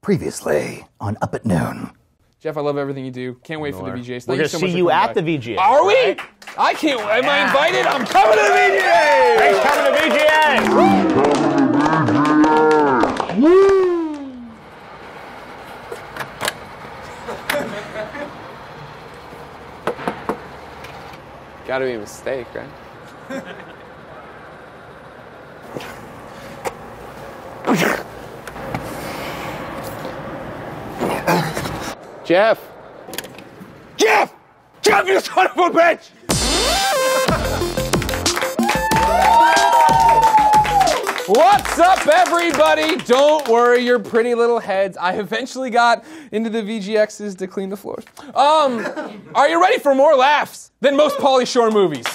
Previously on Up at Noon. Jeff, I love everything you do. Can't wait for the VGAs. We're going to see you at the VGA. Are we? Right? I can't. Am I invited? I'm coming to the VGA. Thanks for coming to VGA. Gotta be a mistake, right? Jeff! Jeff! Jeff, you son of a bitch! What's up, everybody? Don't worry your pretty little heads. I eventually got into the VGXs to clean the floors. Are you ready for more laughs than most Pauly Shore movies?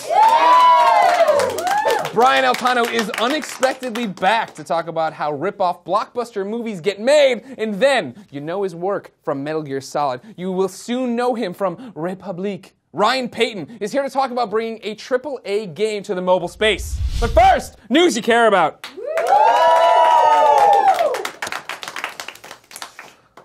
Brian Altano is unexpectedly back to talk about how rip-off blockbuster movies get made, and then you know his work from Metal Gear Solid. You will soon know him from Republique. Ryan Payton is here to talk about bringing a AAA game to the mobile space. But first, news you care about.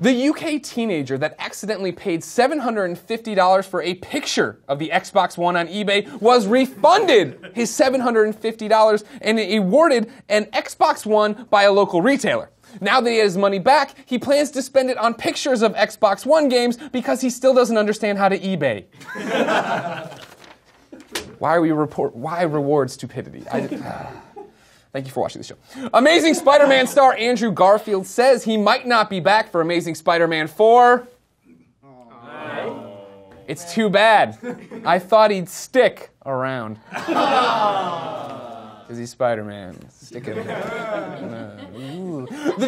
The UK teenager that accidentally paid $750 for a picture of the Xbox One on eBay was refunded his $750 and awarded an Xbox One by a local retailer. Now that he has his money back, he plans to spend it on pictures of Xbox One games because he still doesn't understand how to eBay. Why reward stupidity? Thank you for watching the show. Amazing Spider-Man star Andrew Garfield says he might not be back for Amazing Spider-Man 4. It's too bad. I thought he'd stick around. Because he's Spider-Man. Sticking. The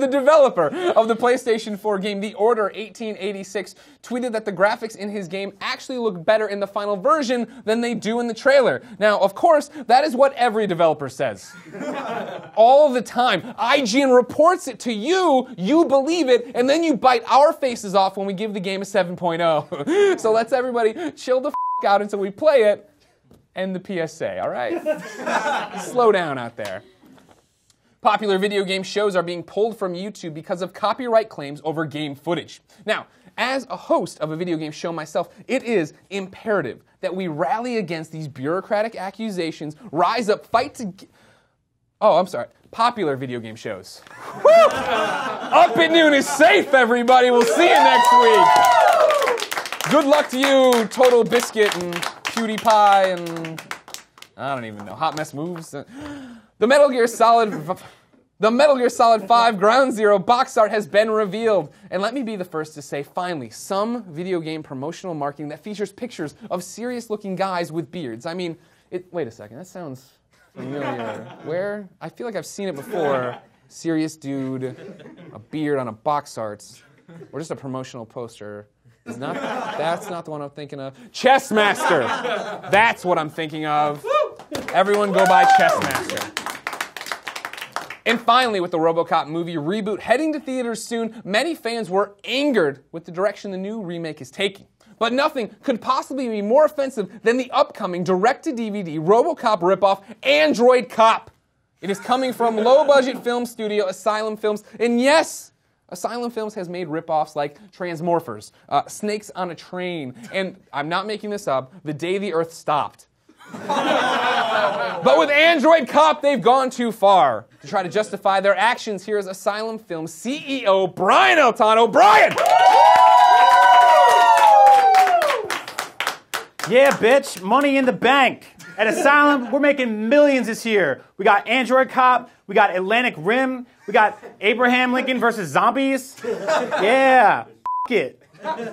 developer of the PlayStation 4 game The Order 1886 tweeted that the graphics in his game actually look better in the final version than they do in the trailer. Now, of course, that is what every developer says. All the time. IGN reports it to you, you believe it, and then you bite our faces off when we give the game a 7.0. So let's everybody chill the out until we play it and the PSA, all right? Slow down out there. Popular video game shows are being pulled from YouTube because of copyright claims over game footage. Now, as a host of a video game show myself, it is imperative that we rally against these bureaucratic accusations, rise up, fight to... Popular video game shows. Woo! Up at Noon is safe, everybody. We'll see you next week. Good luck to you, Total Biscuit and PewDiePie and... I don't even know. Hot Mess Moves. The Metal Gear Solid 5 Ground Zero box art has been revealed. And let me be the first to say, finally, some video game promotional marketing that features pictures of serious-looking guys with beards. I mean, wait a second, that sounds familiar. Where? I feel like I've seen it before. Serious dude, a beard on a box art, or just a promotional poster. That's not the one I'm thinking of. Chessmaster! That's what I'm thinking of. Everyone go buy Chessmaster. And finally, with the RoboCop movie reboot heading to theaters soon, many fans were angered with the direction the new remake is taking. But nothing could possibly be more offensive than the upcoming direct-to-DVD RoboCop ripoff, Android Cop. It is coming from low-budget film studio Asylum Films, and yes, Asylum Films has made ripoffs like Transmorphers, Snakes on a Train, and I'm not making this up, The Day the Earth Stopped. But with Android Cop, they've gone too far. To try to justify their actions, here's Asylum Films CEO Brian Altano. Brian! Yeah, bitch. Money in the bank. At Asylum, we're making millions this year. We got Android Cop, we got Atlantic Rim, we got Abraham Lincoln versus zombies. Yeah, it.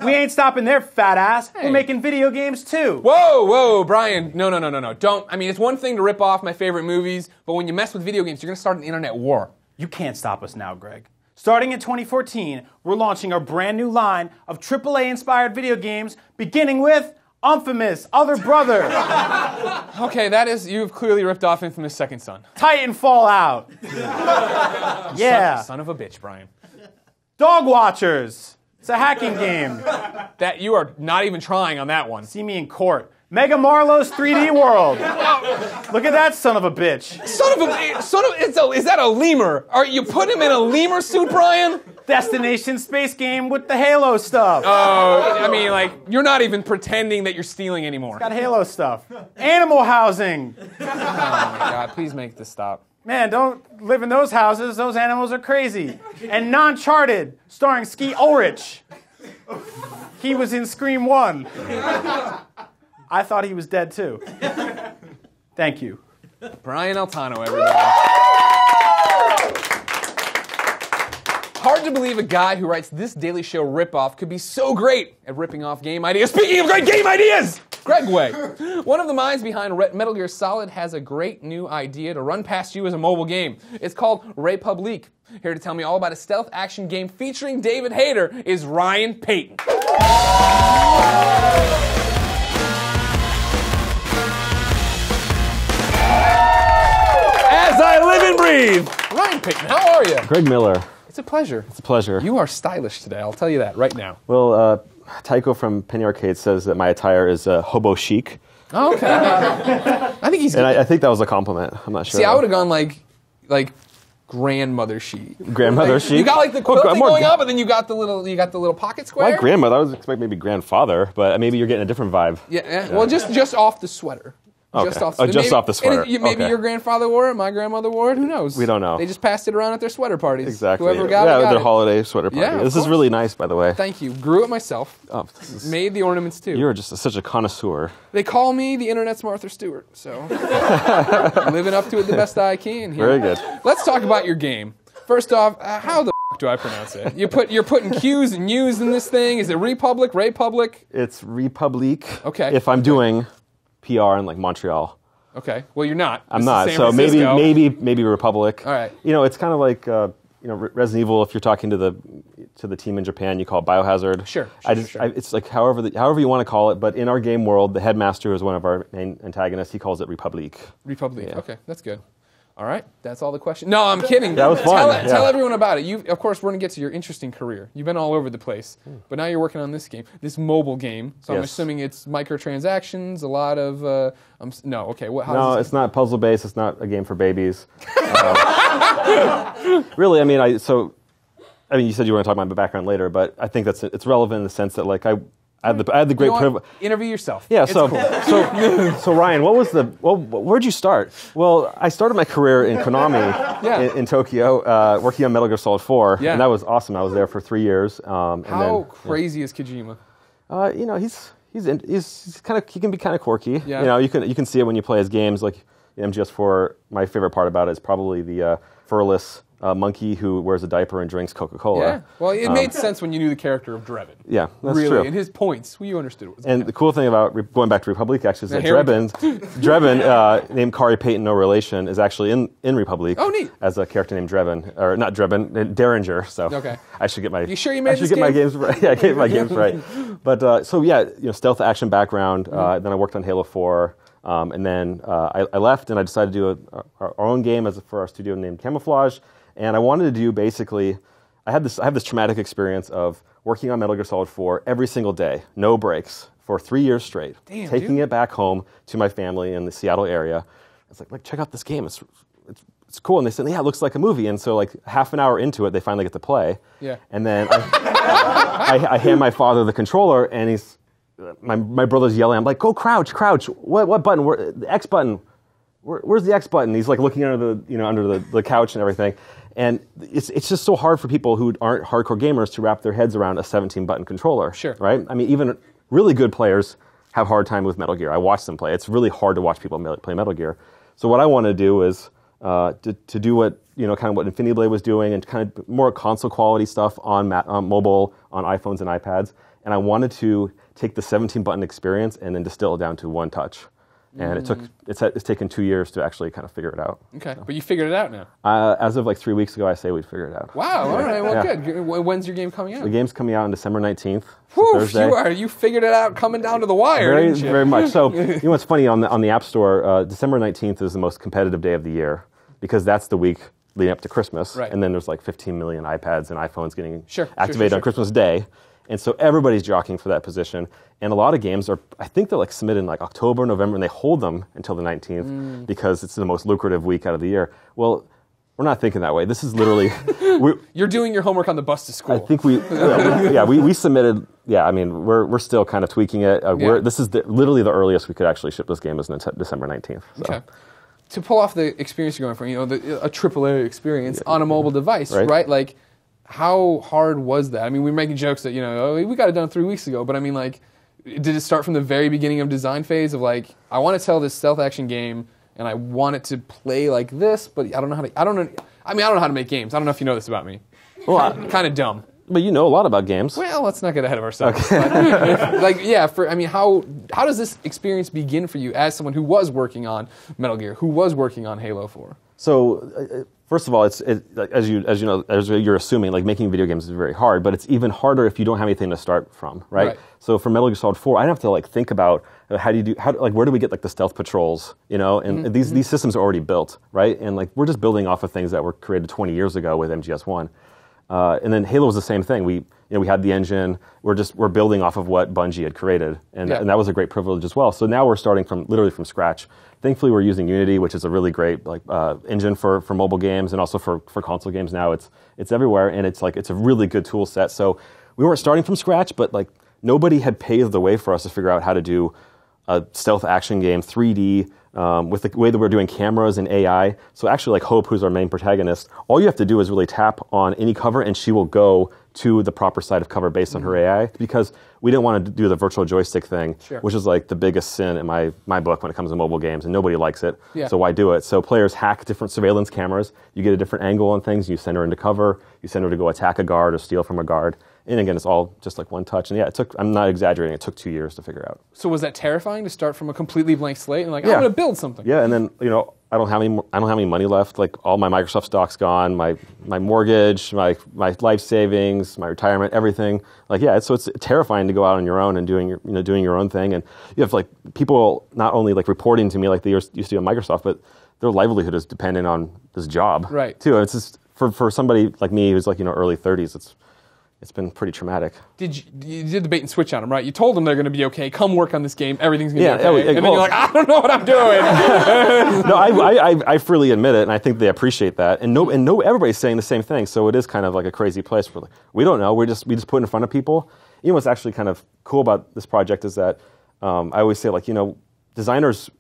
We ain't stopping their fat ass. Hey. We're making video games too. Whoa, Brian. No. Don't. I mean, it's one thing to rip off my favorite movies, but when you mess with video games, you're going to start an internet war. You can't stop us now, Greg. Starting in 2014, we're launching our brand new line of AAA-inspired video games, beginning with Infamous, Other Brother. Okay, you've clearly ripped off Infamous Second Son. Titan Fallout. Yeah. Son of a bitch, Brian. Dog Watchers. It's a hacking game. That you are not even trying on that one. See me in court. Mega Marlowe's 3D World. Look at that son of a bitch. Is that a lemur? Are you put him in a lemur suit, Brian? Destination space game with the Halo stuff. Oh, I mean, like, you're not even pretending that you're stealing anymore. Got Halo stuff. Animal housing. Oh my God, please make this stop. Man, don't live in those houses. Those animals are crazy. And Non-Charted, starring Ski Ulrich. He was in Scream 1. I thought he was dead too. Thank you. Brian Altano, everybody. Hard to believe a guy who writes this Daily Show ripoff could be so great at ripping off game ideas. Speaking of great game ideas, Greg Way, one of the minds behind Metal Gear Solid, has a great new idea to run past you as a mobile game. It's called Republique. Here to tell me all about a stealth action game featuring David Hayter is Ryan Payton. As I live and breathe, Ryan Payton, how are you? Greg Miller. It's a pleasure. It's a pleasure. You are stylish today, I'll tell you that right now. Well, Tycho from Penny Arcade says that my attire is hobo chic. Oh, okay. I think he's good. And I think that was a compliment. I'm not sure. See, I would have gone like grandmother chic. Grandmother like, chic? You got like the quilting going up, and then you got the little pocket square. My grandmother, I was expecting maybe grandfather, but maybe you're getting a different vibe. Yeah. Well, just off the sweater. Okay. Just off, off the sweater. Maybe your grandfather wore it, my grandmother wore it, who knows? We don't know. They just passed it around at their sweater parties. Exactly. Whoever got it, got their it. holiday sweater party. Yeah, this is really nice, by the way. Thank you. Grew it myself. Oh, Made the ornaments too. You're just such a connoisseur. They call me the internet's Martha Stewart, so living up to it the best I can here. Very good. Let's talk about your game. First off, how the do I pronounce it? You're putting Q's and U's in this thing. Is it Republic? It's Republique. Okay. If I'm doing PR in like Montreal. Okay. Well, you're not. I'm not. So maybe Republic. All right. You know, it's kind of like Resident Evil. If you're talking to the team in Japan, you call it Biohazard. Sure. It's like however you want to call it. But in our game world, the headmaster is one of our main antagonists. He calls it Republique. Republique. Yeah. Okay, that's good. All right, that's all the questions. No, I'm kidding. That was fun. Tell everyone about it. Of course, we're going to get to your interesting career. You've been all over the place, but now you're working on this game, this mobile game. So I'm assuming it's microtransactions, a lot of. No, okay. No, it's not puzzle based. It's not a game for babies. Really, I mean, you said you were going to talk about my background later, but I think it's relevant in the sense that like I had the great privilege. Interview yourself. Yeah. It's cool. So Ryan, where'd you start? Well, I started my career in Konami in Tokyo, working on Metal Gear Solid 4, and that was awesome. I was there for 3 years. How crazy is Kojima? He's kind of, he can be kind of quirky. Yeah. You know, you can see it when you play his games. Like MGS4, my favorite part about it is probably the furless monkey who wears a diaper and drinks Coca-Cola. Yeah. Well, it made sense when you knew the character of Drebin. Yeah, that's really, true. and his points, you understood what was And going the cool thing about going back to Republique actually is that Drebin, named Kari Payton, no relation, is actually in Republique. Oh, neat. As a character named Drebin, or not Drebin, Derringer. So okay. I should get my. You sure you made this game? my games right. Yeah, I get my games right. But stealth action background. Then I worked on Halo 4. And then I left and I decided to do our own game for our studio named Camouflage. And I wanted to do basically, I have this traumatic experience of working on Metal Gear Solid 4 every single day, no breaks, for 3 years straight. Damn, taking it back home to my family in the Seattle area. It's like check out this game. It's cool. And they said, yeah, it looks like a movie. And so like half an hour into it, they finally get to play. Yeah. And then I hand my father the controller and he's, my brother's yelling. I'm like, go crouch. What button? The X button. Where's the X button? He's like looking under the couch and everything. And it's just so hard for people who aren't hardcore gamers to wrap their heads around a 17-button controller. Sure. Right? I mean, even really good players have a hard time with Metal Gear. I watch them play. It's really hard to watch people play Metal Gear. So what I want to do is to do what kind of what Infinity Blade was doing and kind of more console quality stuff on mobile, on iPhones and iPads. And I wanted to take the 17-button experience and then distill it down to one touch. And it's taken 2 years to actually kind of figure it out. Okay, but you figured it out now. As of like 3 weeks ago, I say we'd figured it out. Wow, all right, well, good. When's your game coming out? The game's coming out on December 19th. Whew, Thursday. You figured it out coming down to the wire, Very, didn't you? very much. So, you know what's funny, on the App Store, December 19th is the most competitive day of the year because that's the week leading up to Christmas. Right. And then there's like 15 million iPads and iPhones getting Sure, activated on Christmas Day. And so everybody's jockeying for that position. And a lot of games I think they're like submitted in like October, November, and they hold them until the 19th because it's the most lucrative week out of the year. Well, we're not thinking that way. This is literally... You're doing your homework on the bus to school. I think we submitted... Yeah, I mean, we're still kind of tweaking it. This is literally the earliest we could actually ship this game is December 19th. So. Okay. To pull off the experience you're going for, a AAA experience on a mobile device, right? Like, how hard was that? I mean, we were making jokes that, we got it done 3 weeks ago, but I mean, like, did it start from the very beginning of design phase of like, I want to tell this stealth action game and I want it to play like this, but I don't know how to make games. I don't know if you know this about me. Well, kind of dumb. But you know a lot about games. Well, let's not get ahead of ourselves. Okay. How does this experience begin for you as someone who was working on Metal Gear, who was working on Halo 4? So, first of all, as you're assuming, like making video games is very hard, but it's even harder if you don't have anything to start from, right? So for Metal Gear Solid 4, I didn't have to like think about where do we get like the stealth patrols, and these systems are already built, right? And like we're just building off of things that were created 20 years ago with MGS1. And then Halo was the same thing. We had the engine. We're building off of what Bungie had created, and that was a great privilege as well. So now we're starting literally from scratch. Thankfully, we're using Unity, which is a really great engine for mobile games and also for console games. Now it's everywhere, and it's a really good tool set. So we weren't starting from scratch, but like nobody had paved the way for us to figure out how to do a stealth action game 3D. With the way that we're doing cameras and AI. So actually, like Hope, who's our main protagonist, all you have to do is really tap on any cover and she will go to the proper side of cover based on her AI, because we didn't want to do the virtual joystick thing, which is like the biggest sin in my book when it comes to mobile games, and nobody likes it. So why do it? So players hack different surveillance cameras. You get a different angle on things. You send her into cover. You send her to go attack a guard or steal from a guard. And again, it's all just like one touch. And I'm not exaggerating, it took 2 years to figure out. So was that terrifying to start from a completely blank slate and I'm going to build something? Yeah, and then, I don't have any money left. Like all my Microsoft stock's gone, my mortgage, my life savings, my retirement, everything. Like, so it's terrifying to go out on your own and doing your own thing. And you have like people not only like reporting to me like they used to at Microsoft, but their livelihood is dependent on this job. Right. Too. It's just for somebody like me who's like, early 30s, it's been pretty traumatic. You did the bait and switch on them, right? You told them they're going to be okay. Come work on this game. Everything's going to be okay. And then you're like, I don't know what I'm doing. No, I freely admit it, and I think they appreciate that. And everybody's saying the same thing. So it is kind of like a crazy place. We don't know. We just put it in front of people. What's actually kind of cool about this project is that I always say like designers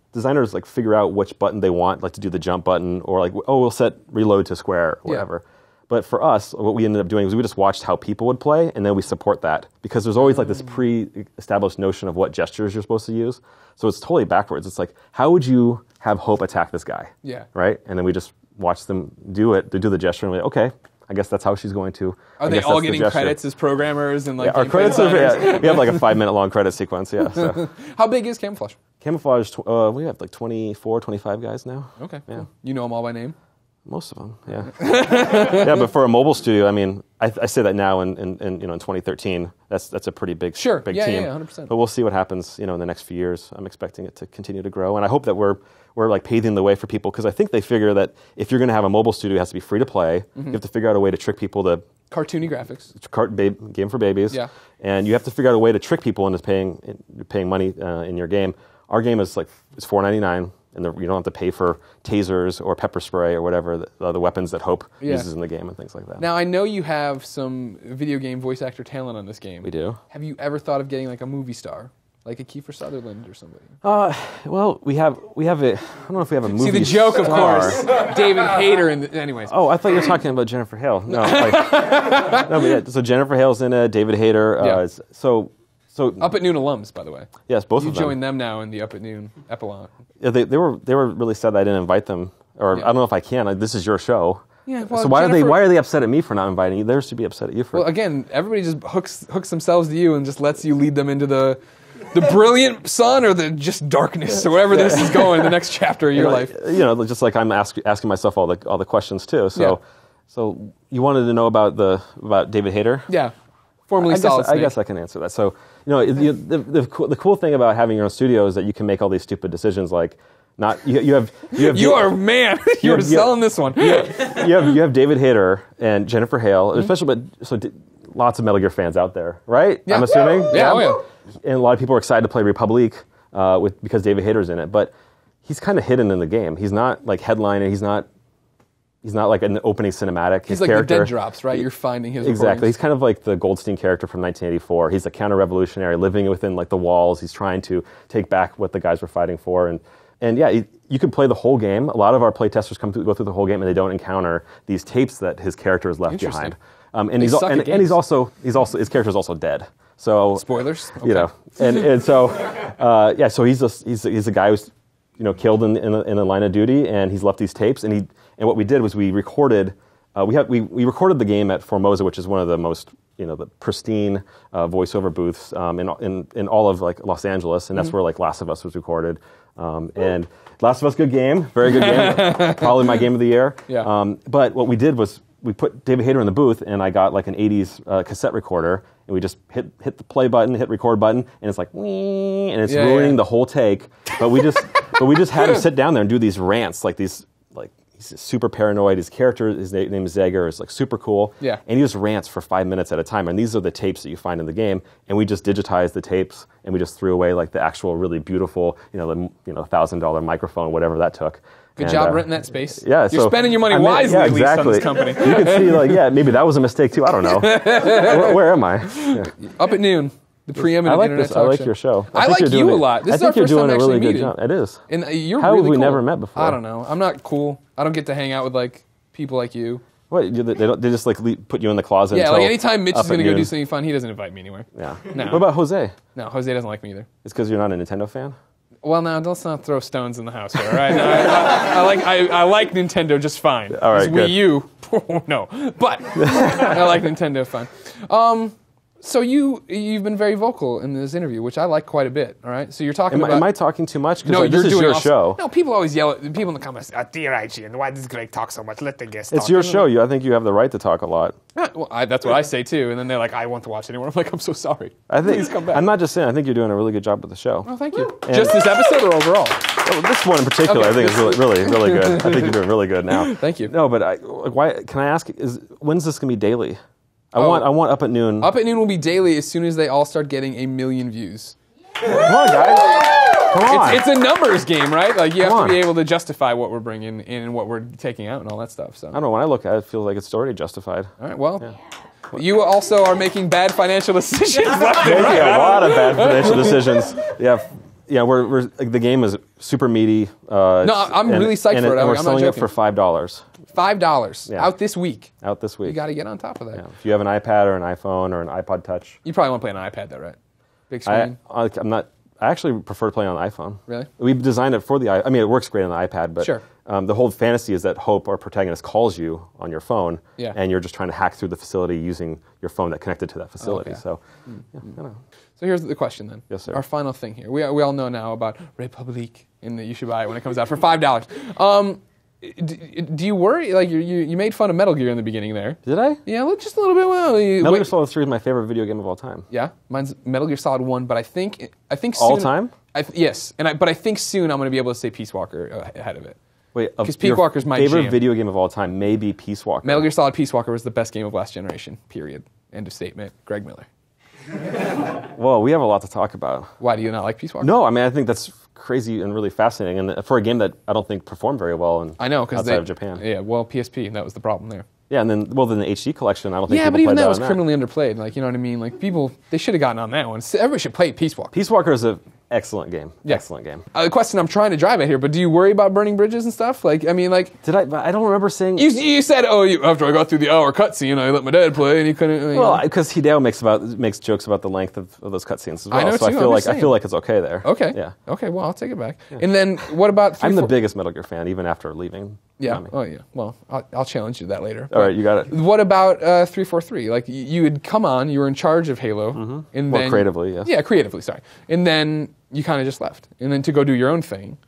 like figure out which button they want, like to do the jump button, or like we'll set reload to square or whatever. But for us, what we ended up doing was we just watched how people would play, and then we support that. Because there's always like this pre-established notion of what gestures you're supposed to use. So it's totally backwards. It's like, how would you have Hope attack this guy? Yeah. Right? And then we just watch them do it. They do the gesture, and we're like, okay, I guess that's how she's going to. Are they all getting credits as programmers? And like our credits are, we have like a 5-minute long credit sequence, So. How big is Camouflage? Camouflage, we have like 24, 25 guys now. Okay, cool. You know them all by name? Most of them, yeah. But for a mobile studio, I mean, I say that now in 2013, that's a pretty big team. Yeah, 100%. But we'll see what happens, in the next few years. I'm expecting it to continue to grow, and I hope that we're like paving the way for people, because I think they figure that if you're going to have a mobile studio, it has to be free to play. You have to figure out a way to trick people to cartoony graphics, game for babies, and you have to figure out a way to trick people into paying money in your game. Our game is it's $4.99. And you don't have to pay for tasers or pepper spray or whatever the weapons that Hope uses in the game and things like that. Now, I know you have some video game voice actor talent on this game. We do. Have you ever thought of getting like a movie star, like a Kiefer Sutherland or somebody? Well, we have a. I don't know if we have a movie. See the joke, star. Of course. David Hayter. Anyways. Oh, I thought you were talking about Jennifer Hale. No. So Jennifer Hale's in it. David Hayter. So Up at Noon alums, by the way. Yes, both of them. You join them now in the Up at Noon epilogue. Yeah, they were really sad that I didn't invite them, or I don't know if I can. This is your show. Yeah. Well, so why are they upset at me for not inviting you? They should be upset at you for. Well, again, everybody just hooks themselves to you and just lets you lead them into the brilliant sun or the just darkness or wherever this is going in the next chapter of your life. Just like I'm asking myself all the questions too. So you wanted to know about David Hayter? Yeah. Formerly Solid Snake. I guess I can answer that. So, the cool thing about having your own studio is that you can make all these stupid decisions. Like, you are selling this one. You have David Hayter and Jennifer Hale, especially. But so lots of Metal Gear fans out there, right? Yeah. I'm assuming. Yeah, oh, And a lot of people are excited to play Republique because David Hayter's in it, but he's kind of hidden in the game. He's not like headlining. He's not like an opening cinematic. He's like character, the dead drops, right? You're finding his exactly. recordings. He's kind of like the Goldstein character from 1984. He's a counter-revolutionary living within like the walls. He's trying to take back what the guys were fighting for, and yeah, you can play the whole game. A lot of our playtesters go through the whole game and they don't encounter these tapes that his character has left behind. And his character is also dead. So spoilers. Okay. You know, and so yeah, so he's a guy who's killed in the line of duty, and he's left these tapes. And what we did was we recorded. We recorded the game at Formosa, which is one of the most the pristine voiceover booths in all of like Los Angeles, and that's where like Last of Us was recorded. And Last of Us, good game, very good game, probably my game of the year. Yeah. But what we did was we put David Hayter in the booth, and I got like an 80s cassette recorder, and we just hit the play button, hit record button, and it's like, and it's ruining the whole take. But we just had him sit down there and do these rants, he's super paranoid. His character, his name is Zager, is like super cool. Yeah. And he just rants for 5 minutes at a time. And these are the tapes that you find in the game. And we just digitized the tapes, and we just threw away like the actual really beautiful, $1,000 microphone, whatever that took. Good job renting that space. Yeah, you're spending your money wisely, yeah, at least, on this company. You can see, maybe that was a mistake too. I don't know. Where am I? Yeah. Up at noon. The preeminent internet talk show. I like your show. I like you a lot. This is our first time actually meeting. It is. And you're How really have we cool. never met before? I don't know. I'm not cool. I don't get to hang out with like people like you. What? They just like put you in the closet. Yeah, until like anytime Mitch is going to go noon. do something fun, he doesn't invite me anywhere. Yeah. No. What about Jose? No, Jose doesn't like me either. It's because you're not a Nintendo fan? Well, now let's not throw stones in the house here, all right? No, I like Nintendo just fine. All right, good. Wii U, no, but I like Nintendo fine. So you've been very vocal in this interview, which I like quite a bit. All right, so you're talking about. Am I talking too much? No, this is your show. No, people always yell at people in the comments. And why does Greg talk so much? Let the guest talk. It's your show. I think you have the right to talk a lot. Well, that's what I say too. And then they're like, I want to watch anymore. I'm like, I'm so sorry. Please come back. I'm not just saying. I think you're doing a really good job with the show. Oh, thank you. Just this episode or overall? Well, this one in particular, I think is really good. I think you're doing really good now. Thank you. No, but why? Can I ask? When's this gonna be daily? I want Up at Noon. Up at Noon will be daily as soon as they all start getting 1 million views. Come on, guys. Come on. It's a numbers game, right? Like you have to be able to justify what we're bringing in and what we're taking out and all that stuff. So I don't know. When I look at it, it feels like it's already justified. All right. Well, you also are making bad financial decisions left and right. A lot of bad financial decisions. Yeah. We're the game is super meaty. No, I'm really psyched for it. And we're I'm selling not it for $5. $5 out this week. Out this week. You got to get on top of that. Yeah. If you have an iPad or an iPhone or an iPod Touch, You probably want to play on an iPad though, right? Big screen. I'm not. I actually prefer playing on an iPhone. Really? We designed it for the I mean, it works great on the iPad, but Sure. The whole fantasy is that Hope, our protagonist, calls you on your phone, and you're just trying to hack through the facility using your phone that connected to that facility. Okay. So, I don't know. So here's the question then. Yes, sir. Our final thing here. We all know now about Republique and that you should buy it when it comes out for $5. Do you worry? Like you made fun of Metal Gear in the beginning there. Did I? Yeah, look just a little bit. Well, Metal Gear Solid 3 is my favorite video game of all time. Yeah, mine's Metal Gear Solid 1, but I think soon, All time? Yes, but I think soon I'm going to be able to say Peace Walker ahead of it. Wait, because Peace Walker's my favorite jam. video game of all time may be Peace Walker. Metal Gear Solid Peace Walker was the best game of last generation. Period. End of statement. Greg Miller. Well, we have a lot to talk about. Why do you not like Peace Walker? No, I mean I think that's crazy and really fascinating, and for a game that I don't think performed very well outside of Japan. Yeah, well, PSP, and that was the problem there. Yeah, and then the HD collection, I don't think yeah, people but even played that that was on criminally underplayed. Like, you know what I mean? Like, people, they should have gotten on that one. Everybody should play Peace Walker. Peace Walker is an excellent game. Yeah. Excellent game. The question I'm trying to drive at here, but do you worry about burning bridges and stuff? Like, I mean, like... Did I? But I don't remember saying... You said, after I got through the hour cutscene, I let my dad play, and he couldn't... Well, because Hideo makes jokes about the length of those cutscenes as well. I know, so too, I feel like it's okay there. Okay. Yeah. Okay, well, I'll take it back. Yeah. And then, what about... I'm the biggest Metal Gear fan, even after leaving. Yeah. Konami. Oh, yeah. Well, I'll challenge you to that later. All right, you got it. What about 343? Like, you had come on, you were in charge of Halo. Mm-hmm. And well, then, creatively, yes. Yeah, creatively, sorry. And then you kind of just left. And then to go do your own thing.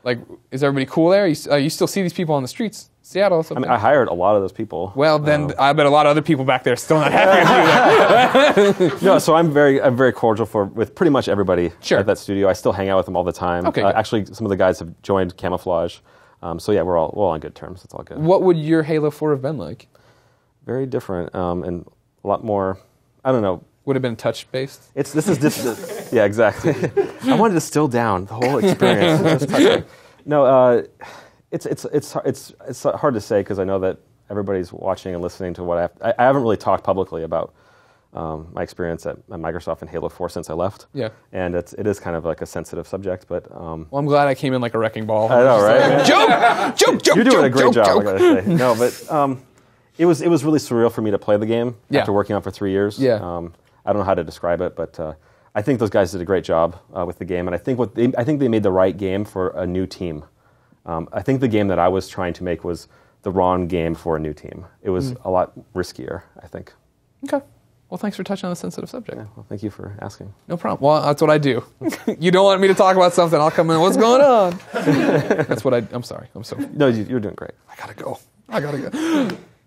Like, is everybody cool there? You still see these people on the streets? Seattle. I mean, I hired a lot of those people. Well, then I bet a lot of other people back there are still not happy with you. No, so I'm very cordial with pretty much everybody Sure. at that studio. I still hang out with them all the time. Okay, actually, some of the guys have joined Camouflage. So yeah, we're all on good terms. It's all good. What would your Halo 4 have been like? Very different and a lot more. I don't know. Would have been touch-based? Yeah, exactly. I wanted to distill down the whole experience. Just touching. No, it's hard to say because I know that everybody's watching and listening to what I haven't really talked publicly about my experience at Microsoft and Halo 4 since I left. Yeah. And it is kind of like a sensitive subject, but... well, I'm glad I came in like a wrecking ball. I know, right? Joke! You're doing a great job, I gotta say. No, but it was really surreal for me to play the game after working on it for 3 years. Yeah. I don't know how to describe it, but I think those guys did a great job with the game, and I think they made the right game for a new team. I think the game that I was trying to make was the wrong game for a new team. It was a lot riskier, I think. Okay. Well, thanks for touching on the sensitive subject. Yeah, well, thank you for asking. No problem. Well, that's what I do. You don't want me to talk about something, I'll come in, what's going on? That's what I'm sorry. I'm so... No, you're doing great. I gotta go.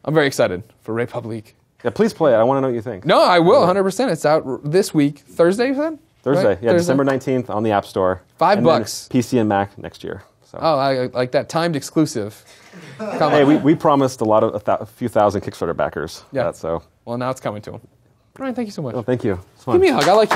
I'm very excited for Republique. Yeah, please play it. I want to know what you think. No, I will, 100%. It's out this week. Thursday, you said? Thursday, Right? yeah, Thursday. December 19th on the App Store. $5. And then PC and Mac next year. So. Oh, I like that. Timed exclusive. Come Hey, on. we promised a few thousand Kickstarter backers. Yeah. That, so. Well, now it's coming to him. Brian, thank you so much. Oh, thank you. It's fun. Give me a hug. I like you.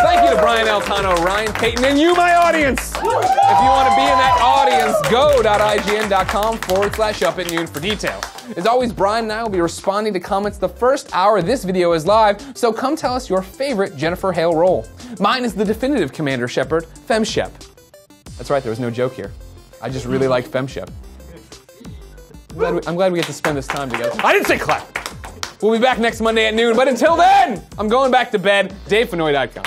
Thank you to Brian Altano, Ryan Payton, and you, my audience. If you want to be in that audience, go.ign.com/up@noon for details. As always, Brian and I will be responding to comments the first hour this video is live, so come tell us your favorite Jennifer Hale role. Mine is the definitive Commander Shepard, FemShep. That's right, there was no joke here. I just really like FemShep. I'm glad we get to spend this time together. I didn't say clap. We'll be back next Monday at noon, but until then, I'm going back to bed. DaveFenoy.com.